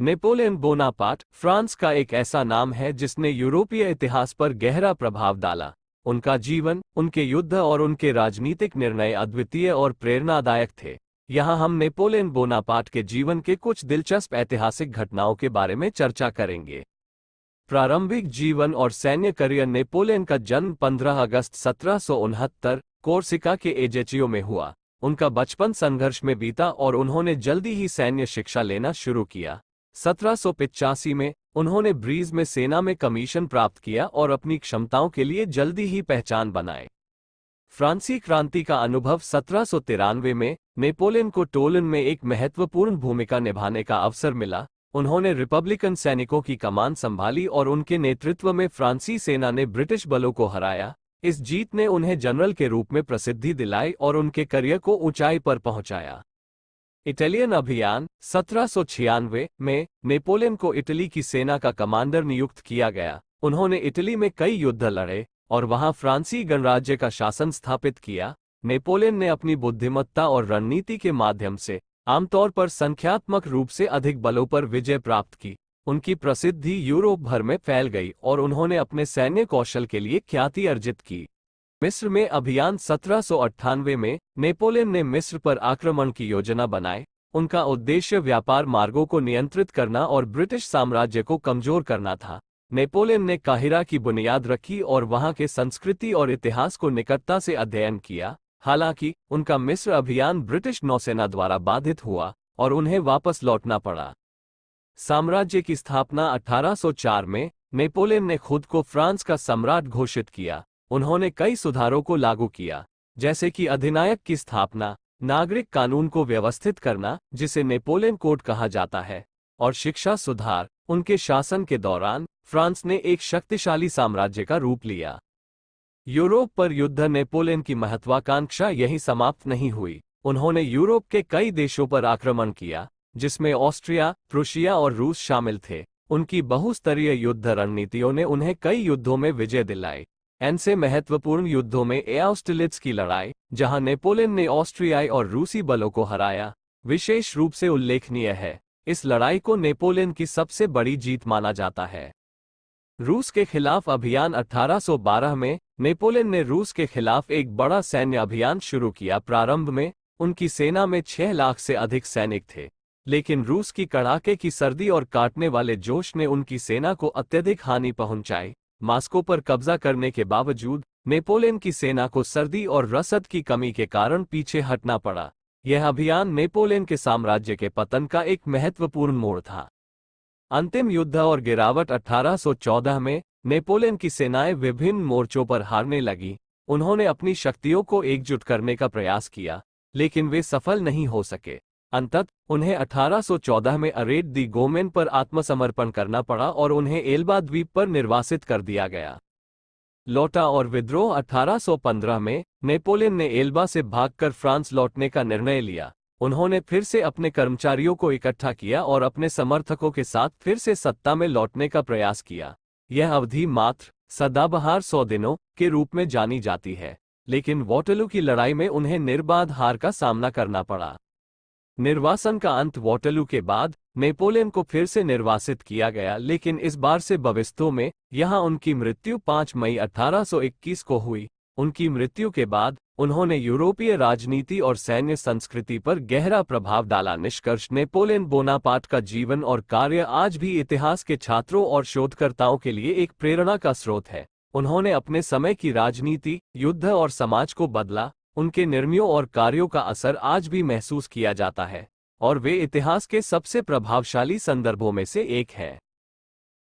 Napoleon Bonaparte France का एक ऐसा नाम है जिसने यूरोपीय इतिहास पर गहरा प्रभाव डाला। उनका जीवन, उनके युद्ध और उनके राजनीतिक निर्णय अद्वितीय और प्रेरणादायक थे। यहाँ हम नेपोलियन बोनापार्ट के जीवन के कुछ दिलचस्प ऐतिहासिक घटनाओं के बारे में चर्चा करेंगे। प्रारंभिक जीवन और सैन्य करियर। नेपोलियन का जन्म 15 अगस्त 1769 कोर्सिका के एजेचियो में हुआ। उनका बचपन संघर्ष में बीता और उन्होंने जल्दी ही सैन्य शिक्षा लेना शुरू किया। 1785 में उन्होंने ब्रीज में सेना में कमीशन प्राप्त किया और अपनी क्षमताओं के लिए जल्दी ही पहचान बनाए। फ्रांसी क्रांति का अनुभव। 1793 में नेपोलियन को टोलन में एक महत्वपूर्ण भूमिका निभाने का अवसर मिला। उन्होंने रिपब्लिकन सैनिकों की कमान संभाली और उनके नेतृत्व में फ्रांसी सेना ने ब्रिटिश बलों को हराया। इस जीत ने उन्हें जनरल के रूप में प्रसिद्धि दिलाई और उनके करियर को ऊंचाई पर पहुंचाया। इटालियन अभियान। 1796 में नेपोलियन को इटली की सेना का कमांडर नियुक्त किया गया। उन्होंने इटली में कई युद्ध लड़े और वहां फ्रांसी गणराज्य का शासन स्थापित किया। नेपोलियन ने अपनी बुद्धिमत्ता और रणनीति के माध्यम से आमतौर पर संख्यात्मक रूप से अधिक बलों पर विजय प्राप्त की। उनकी प्रसिद्धि यूरोप भर में फैल गई और उन्होंने अपने सैन्य कौशल के लिए ख्याति अर्जित की। मिस्र में अभियान। 1798 में नेपोलियन ने मिस्र पर आक्रमण की योजना बनाई। उनका उद्देश्य व्यापार मार्गों को नियंत्रित करना और ब्रिटिश साम्राज्य को कमजोर करना था। नेपोलियन ने काहिरा की बुनियाद रखी और वहां के संस्कृति और इतिहास को निकटता से अध्ययन किया। हालांकि उनका मिस्र अभियान ब्रिटिश नौसेना द्वारा बाधित हुआ और उन्हें वापस लौटना पड़ा। साम्राज्य की स्थापना। 1804 में नेपोलियन ने खुद को फ्रांस का सम्राट घोषित किया। उन्होंने कई सुधारों को लागू किया, जैसे कि अधिनायक की स्थापना, नागरिक कानून को व्यवस्थित करना जिसे नेपोलियन कोड कहा जाता है, और शिक्षा सुधार। उनके शासन के दौरान फ्रांस ने एक शक्तिशाली साम्राज्य का रूप लिया। यूरोप पर युद्ध। नेपोलियन की महत्वाकांक्षा यहीं समाप्त नहीं हुई। उन्होंने यूरोप के कई देशों पर आक्रमण किया, जिसमें ऑस्ट्रिया, प्रुशिया और रूस शामिल थे। उनकी बहुस्तरीय युद्ध रणनीतियों ने उन्हें कई युद्धों में विजय दिलाई। इनसे महत्वपूर्ण युद्धों में ऑस्टरलिट्ज की लड़ाई, जहां नेपोलियन ने ऑस्ट्रियाई और रूसी बलों को हराया, विशेष रूप से उल्लेखनीय है। इस लड़ाई को नेपोलियन की सबसे बड़ी जीत माना जाता है। रूस के खिलाफ अभियान। 1812 में नेपोलियन ने रूस के खिलाफ एक बड़ा सैन्य अभियान शुरू किया। प्रारंभ में उनकी सेना में 6 लाख से अधिक सैनिक थे, लेकिन रूस की कड़ाके की सर्दी और काटने वाले जोश ने उनकी सेना को अत्यधिक हानि पहुंचाई। मास्को पर कब्जा करने के बावजूद नेपोलियन की सेना को सर्दी और रसद की कमी के कारण पीछे हटना पड़ा। यह अभियान नेपोलियन के साम्राज्य के पतन का एक महत्वपूर्ण मोड़ था। अंतिम युद्ध और गिरावट। 1814 में नेपोलियन की सेनाएं विभिन्न मोर्चों पर हारने लगी। उन्होंने अपनी शक्तियों को एकजुट करने का प्रयास किया, लेकिन वे सफल नहीं हो सके। अंततः उन्हें 1814 में अरेट दी गोमेन पर आत्मसमर्पण करना पड़ा और उन्हें एल्बा द्वीप पर निर्वासित कर दिया गया। लौटा और विद्रोह। 1815 में नेपोलियन ने एल्बा से भागकर फ्रांस लौटने का निर्णय लिया। उन्होंने फिर से अपने कर्मचारियों को इकट्ठा किया और अपने समर्थकों के साथ फिर से सत्ता में लौटने का प्रयास किया। यह अवधि मात्र सदाबहार 100 दिनों के रूप में जानी जाती है, लेकिन वॉटरलू की लड़ाई में उन्हें निर्बाध हार का सामना करना पड़ा। निर्वासन का अंत। वॉटरलू के बाद नेपोलियन को फिर से निर्वासित किया गया, लेकिन इस बार से भविष्य में यहां उनकी मृत्यु 5 मई 1821 को हुई। उनकी मृत्यु के बाद उन्होंने यूरोपीय राजनीति और सैन्य संस्कृति पर गहरा प्रभाव डाला। निष्कर्ष। नेपोलियन बोनापार्ट का जीवन और कार्य आज भी इतिहास के छात्रों और शोधकर्ताओं के लिए एक प्रेरणा का स्रोत है। उन्होंने अपने समय की राजनीति, युद्ध और समाज को बदला। उनके निर्णयों और कार्यों का असर आज भी महसूस किया जाता है और वे इतिहास के सबसे प्रभावशाली संदर्भों में से एक है।